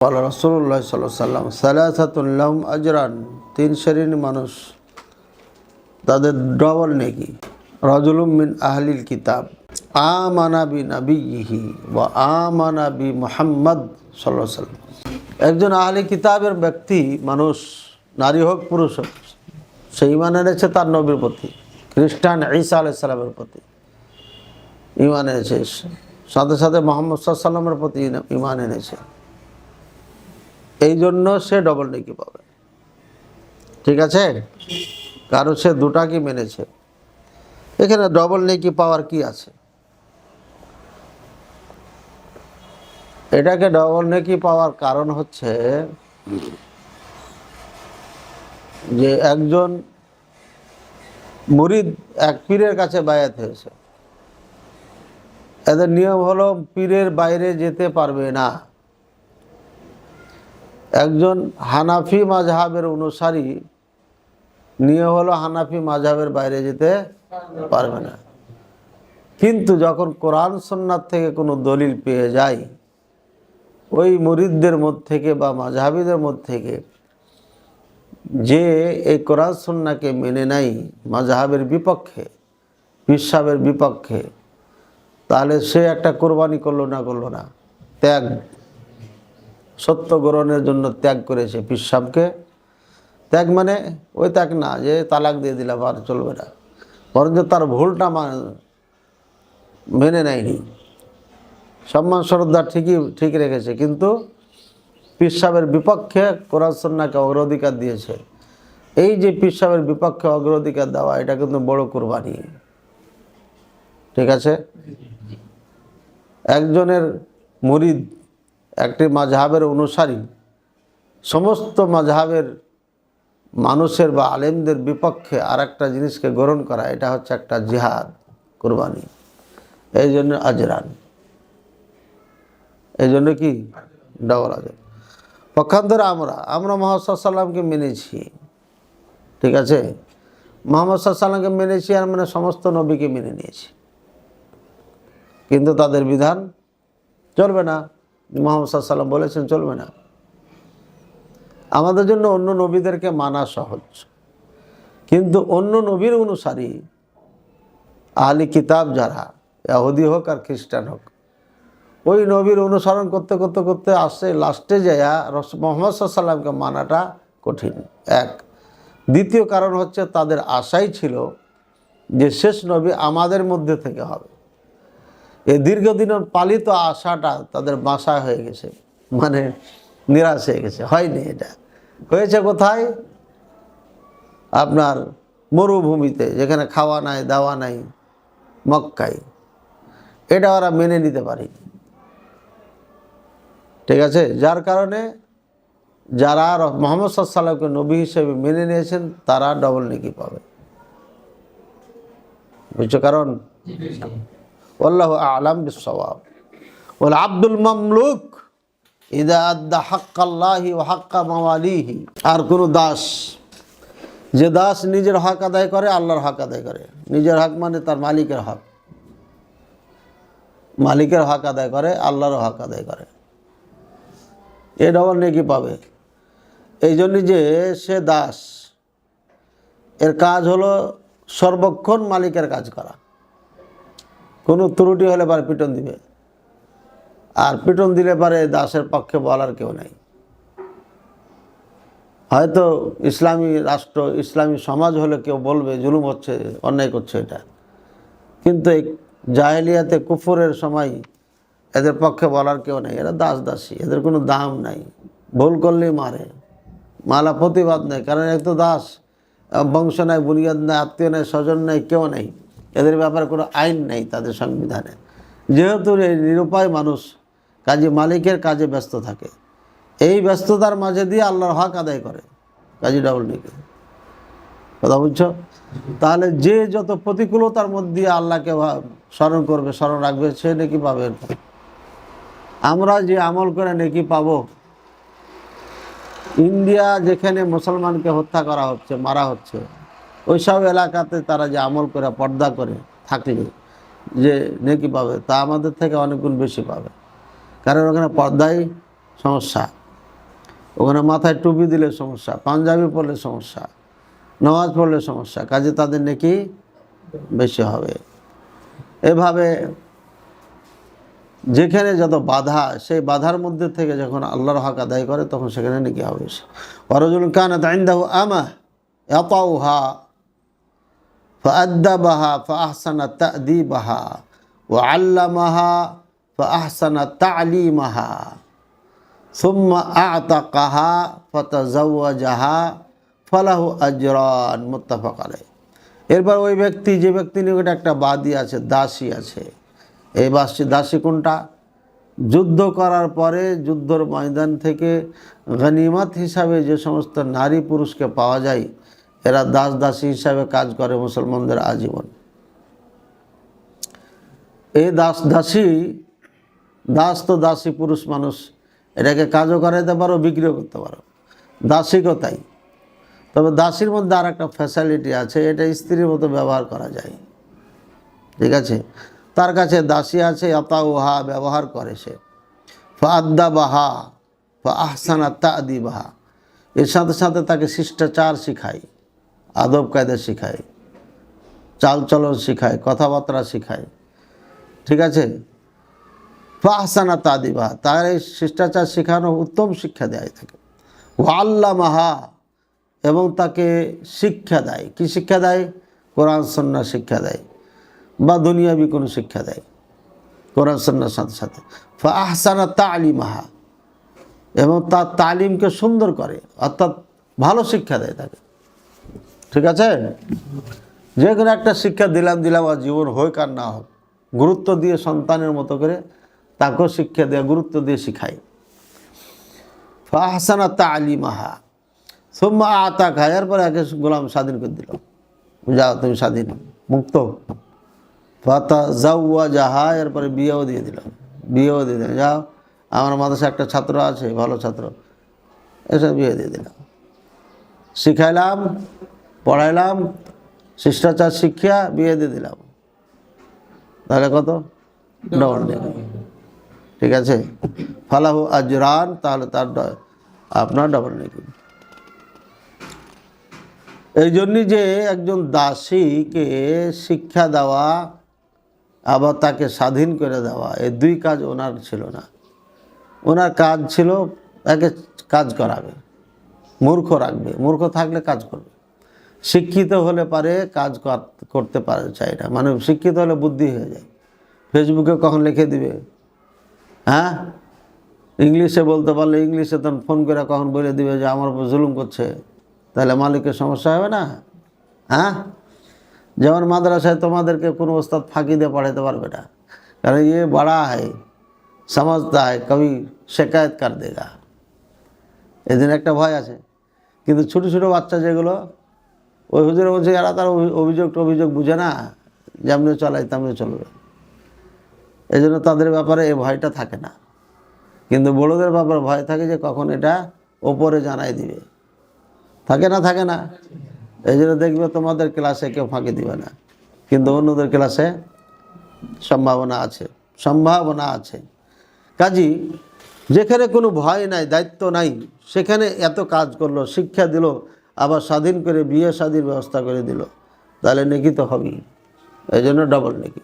রাসূলুল্লাহ সাল্লাল্লাহু আলাইহি ওয়াসাল্লাম সালাসাতুন লাহুম আজরান, তিন শ্রেণীর মানুষ তাদের ডবল নেকি। রাজুলুম মিন আহলিল কিতাব আমানা বি নাবিয়িহি ওয়া আমানা বি মুহাম্মদ সাল্লাল্লাহু আলাইহি ওয়াসাল্লাম। একজন আহলি কিতাবের ব্যক্তি, মানুষ, নারী হোক পুরুষ হোক, সে ঈমান এনেছে তার নবীর প্রতি, খ্রিস্টান ঈসা আলাইহিস সালামের প্রতি ঈমান এনেছে, সাথে সাথে মুহাম্মদ সাল্লাল্লাহু আলাইহি ওয়াসাল্লামের প্রতি ঈমান এনেছে। এই জন্য সে ডবল নেকি পাবে। ঠিক আছে, কারণ সে দুটাকে মেনেছে। এখানে ডবল নেকি পাওয়ার কি আছে? এটাকে ডবল নেকি পাওয়ার কারণ হচ্ছে যে একজন মুরিদ এক পীরের কাছে বায়াত হয়েছে, এদের নিয়ম হলো পীরের বাইরে যেতে পারবে না। একজন হানাফি মাযহাবের অনুসারী নিয়ম হলো হানাফি মাযহাবের বাইরে যেতে পারবে না। কিন্তু যখন কোরআন সুন্নাত থেকে কোনো দলিল পেয়ে যায়, ওই মুরিদদের মধ্যে থেকে বা মাযহাবিদের মধ্যে থেকে যে এই কোরআন সুন্নাহকে মেনে নাই, মাযহাবের বিপক্ষে, পীর সাহেবের বিপক্ষে, তাহলে সে একটা কোরবানি করলো না, ত্যাগ, সত্য গ্রহণের জন্য ত্যাগ করেছে পীর সাহেবকে। ত্যাগ মানে ওই ত্যাগ না যে তালাক দিয়ে দিলাম আর চলবে না, বরঞ্চ তার ভুলটা মেনে নেয়নি। সম্মান শ্রদ্ধা ঠিক রেখেছে, কিন্তু পীর সাহেবের বিপক্ষে কোরআন সুন্নাহকে অগ্রাধিকার দিয়েছে। এই যে পীর সাহেবের বিপক্ষে অগ্রাধিকার দেওয়া, এটা কিন্তু বড় কুরবানি। ঠিক আছে, একজনের মুরিদ, একটি মাযহাবের অনুসারী, সমস্ত মাযহাবের মানুষের বা আলেমদের বিপক্ষে আর একটা জিনিসকে গ্রহণ করা, এটা হচ্ছে একটা জিহাদ, কুরবানি। এই জন্য আজরান, এই জন্য কি ডবল আজর। পক্ষান্তরে আমরা মুহাম্মদ সাল্লাল্লাহু আলাইহি ওয়াসাল্লামকে মেনেছি। ঠিক আছে, মুহাম্মদ সাল্লাল্লাহু আলাইহি ওয়াসাল্লামকে মেনেছি আর মানে সমস্ত নবীকে মেনে নিয়েছি, কিন্তু তাদের বিধান চলবে না। মুহাম্মদ সাল্লাল্লাহু আলাইহি ওয়াসাল্লাম বলেছেন চলবে না। আমাদের জন্য অন্য নবীদেরকে মানা সহজ, কিন্তু অন্য নবীর অনুসারী আহলি কিতাব যারা, ইহুদি হোক আর খ্রিস্টান হোক, ওই নবীর অনুসরণ করতে করতে করতে আসছে লাস্টে যায় মুহাম্মদ সাল্লাল্লাহু আলাইহি ওয়াসাল্লামকে মানাটা কঠিন। এক, দ্বিতীয় কারণ হচ্ছে তাদের আশাই ছিল যে শেষ নবী আমাদের মধ্যে থেকে হবে। এই দীর্ঘদিনের পালিত আশাটা তাদের বাসা হয়ে গেছে, মানে নিরাশ হয়ে গেছে। হয়নি, এটা হয়েছে কোথায়? আপনার মরুভূমিতে, যেখানে খাওয়া নাই দাওয়া নাই, মক্কায়। এটা ওরা মেনে নিতে পারেনি। ঠিক আছে, যার কারণে যারা মুহাম্মদ সাল্লাল্লাহু আলাইহি ওয়াসাল্লামকে নবী হিসেবে মেনে নিয়েছেন তারা ডবল নেকি পাবে। বুঝছো কারণ? আল্লাহু আ'লাম বিস-সাওয়াব। ওয়াল আব্দুল মামলুক ইযা আদ্দা হাক্কাল্লাহি ওয়া হাক্কা মাওয়ালিহি। আর কোনো দাস, যে দাস নিজের হক আদায় করে, আল্লাহর হক আদায় করে। নিজের হক মানে তার মালিকের হক, মালিকের হক আদায় করে, আল্লাহর হক আদায় করে, এ ডবল নেকি পাবে। এই জন্য যে সে দাস, এর কাজ হলো সর্বক্ষণ মালিকের কাজ করা। কোনো ত্রুটি হলে পরে পিটন দিবে, আর পিটন দিলে পরে দাসের পক্ষে বলার কেউ নাই। হয়তো ইসলামী রাষ্ট্র, ইসলামী সমাজ হলে কেউ বলবে জুলুম হচ্ছে, অন্যায় করছে এটা, কিন্তু এই জাহেলিয়াতে কুফরের সময় এদের পক্ষে বলার কেউ নেই। এরা দাসী, এদের কোনো দাম নাই, ভুল করলেই মারে, মালা প্রতিবাদ নেই। কারণ এক তো দাস, বংশ নাই, বুনিয়াদ নাই, আত্মীয় নাই, স্বজন নাই, কেউ নেই, এদের ব্যাপারে কোনো আইন নেই তাদের সংবিধানে। যেহেতু এই নিরুপায় মানুষ, কাজে মালিকের কাজে ব্যস্ত থাকে, এই ব্যস্ততার মাঝে দিয়ে আল্লাহর হক আদায় করে, কাজী ডাবল নেকি। কথা বুঝছো? তাহলে যে যত প্রতিকূলতার মধ্যে দিয়ে আল্লাহকে স্মরণ করবে, স্মরণ রাখবে, সে নেকি পাবে। আমরা যে আমল করে নেকি পাবো, ইন্ডিয়া যেখানে মুসলমানকে হত্যা করা হচ্ছে, মারা হচ্ছে, ওইসব এলাকাতে তারা যে আমল করে, পর্দা করে থাকলে যে নেকি পাবে, তা আমাদের থেকে অনেক গুণ বেশি পাবে। কারণ ওখানে পর্দাই সমস্যা। ওখানে মাথায় টুপি দিলে সমস্যা, পাঞ্জাবি পরলে সমস্যা, নামাজ পড়লে সমস্যা, কাজে তাদের নেকি বেশি হবে। এভাবে যেখানে যত বাধা, সেই বাধার মধ্যে থেকে যখন আল্লাহর হক আদায় করে তখন সেখানে নেকি হবে বেশি। ওয়ারাজুলুন কানাত ইনদাহু আমা ইয়াতাউহা ফাআদ্দাবাহা ফাআহসানা তা'দীবাহা ওয়া আল্লামাহা ফাআহসানা তা'লীমাহা সুম্মা আ'তাকাহা ফাতাযাওয়াজাহা ফালাহু আজরান, মুত্তাফাক আলাইহ। এরপর ওই ব্যক্তি, যে ব্যক্তির নিকট একটা বাদী আছে, দাসী আছে, এই দাসী কোনটা? যুদ্ধ করার পরে যুদ্ধর ময়দান থেকে গনিমত হিসাবে যে সমস্ত নারী পুরুষকে পাওয়া যায়, এরা দাসী হিসাবে কাজ করে মুসলমানদের আজীবন। এই দাস তো দাসী পুরুষ মানুষ, এটাকে কাজও করাইতে পারো, বিক্রিও করতে পারো, দাসীকেও তাই। তবে দাসীর মধ্যে আর একটা ফ্যাসিলিটি আছে, এটা স্ত্রীর মতো ব্যবহার করা যায়, ঠিক আছে? তার কাছে দাসী আছে, ইয়াতাউহা, ব্যবহার করে সে, ফাআদ্দাবাহা ফাআহসানা তা'দীবাহা, এর সাথে সাথে তাকে শিষ্টাচার শিখায়, আদব কায়দা শিখায়, চালচলন শিখায়, কথাবার্তা শিখায়, ঠিক আছে? ফাআহসানা তা'দীবাহা, তার এই শিষ্টাচার শেখানো, উত্তম শিক্ষা দেয় তাকে। ওয়া আল্লামাহা, এবং তাকে শিক্ষা দেয়। কি শিক্ষা দেয়? কোরআন সুন্নাহ শিক্ষা দেয়, বা দুনিয়াবি কোনো শিক্ষা দেয় কোরআন সুন্নাহর সাথে সাথে। ফাআহসানা তা'লীমাহা, এবং তার তালিমকে সুন্দর করে, অর্থাৎ ভালো শিক্ষা দেয় তাকে, ঠিক আছে? যে কোনো একটা শিক্ষা দিলাম আর জীবন হোক আর না হোক, গুরুত্ব দিয়ে সন্তানের মতো করে তাকেও শিক্ষা দেয়, গুরুত্ব দিয়ে শিখায়। ফাআহসানা তা'লীমাহা সুম্মা আ'তাকা, এরপরে একে গোলাম স্বাধীন করে দিল, যাও তুমি স্বাধীন, মুক্ত। ফাতাযাওয়াজাহা, এরপরে বিয়েও দিয়ে দিল, যাও, আমার মাদ্রাসায় একটা ছাত্র আছে, ভালো ছাত্র, এসব বিয়ে দিয়ে দিলাম, শিখাইলাম, পড়াইলাম, শিষ্টাচার শিক্ষা, বিয়ে দিয়ে দিলাম, তাহলে কত? ডবল নেকি, ঠিক আছে? ফালাহু আজরান, তাহলে তার আপনার ডবল নেকি। এই জন্যই যে একজন দাসীকে শিক্ষা দেওয়া আবার তাকে স্বাধীন করে দেওয়া, এই দুই কাজ ওনার ছিল না। ওনার কাজ ছিল তাকে কাজ করাবে, মূর্খ রাখবে, মূর্খ থাকলে কাজ করবে। শিক্ষিত হলে পারে কাজ করতে পারে চাই না, মানে শিক্ষিত হলে বুদ্ধি হয়ে যায়, ফেসবুকে কখন লিখে দিবে, হ্যাঁ, ইংলিশে বলতে পারলে ইংলিশে তখন ফোন করে কখন বলে দিবে যে আমার উপর জুলুম করছে, তাহলে মালিকের সমস্যা হবে না? হ্যাঁ, যেমন মাদ্রাসায় তোমাদেরকে কোনো ওস্তাদ ফাঁকি দিয়ে পড়াতে পারবে না, কারণ ये बड़ा है, समझता है, कभी शिकायत कर देगा, এদিন একটা ভয় আছে। কিন্তু ছোটো ছোটো বাচ্চা যেগুলো, ওই হুজুরে বলছে এরা তার অভিযোগ বুঝে না, যেমনি চলাই তেমনি চলবে, এই জন্য তাদের ব্যাপারে এই ভয়টা থাকে না। কিন্তু বড়োদের ব্যাপারে ভয় থাকে যে কখন এটা ওপরে জানাই দিবে, থাকে না। এই জন্য দেখবে তোমাদের ক্লাসে কেউ ফাঁকি দিবে না, কিন্তু অন্যদের ক্লাসে সম্ভাবনা আছে। কাজী যেখানে কোনো ভয় নাই, দায়িত্ব নাই, সেখানে এত কাজ করলো, শিক্ষা দিল, আবার স্বাধীন করে বিয়ে শাদীর ব্যবস্থা করে দিল, তাহলে নেকি তো হবেই, এই জন্য ডবল নেকি।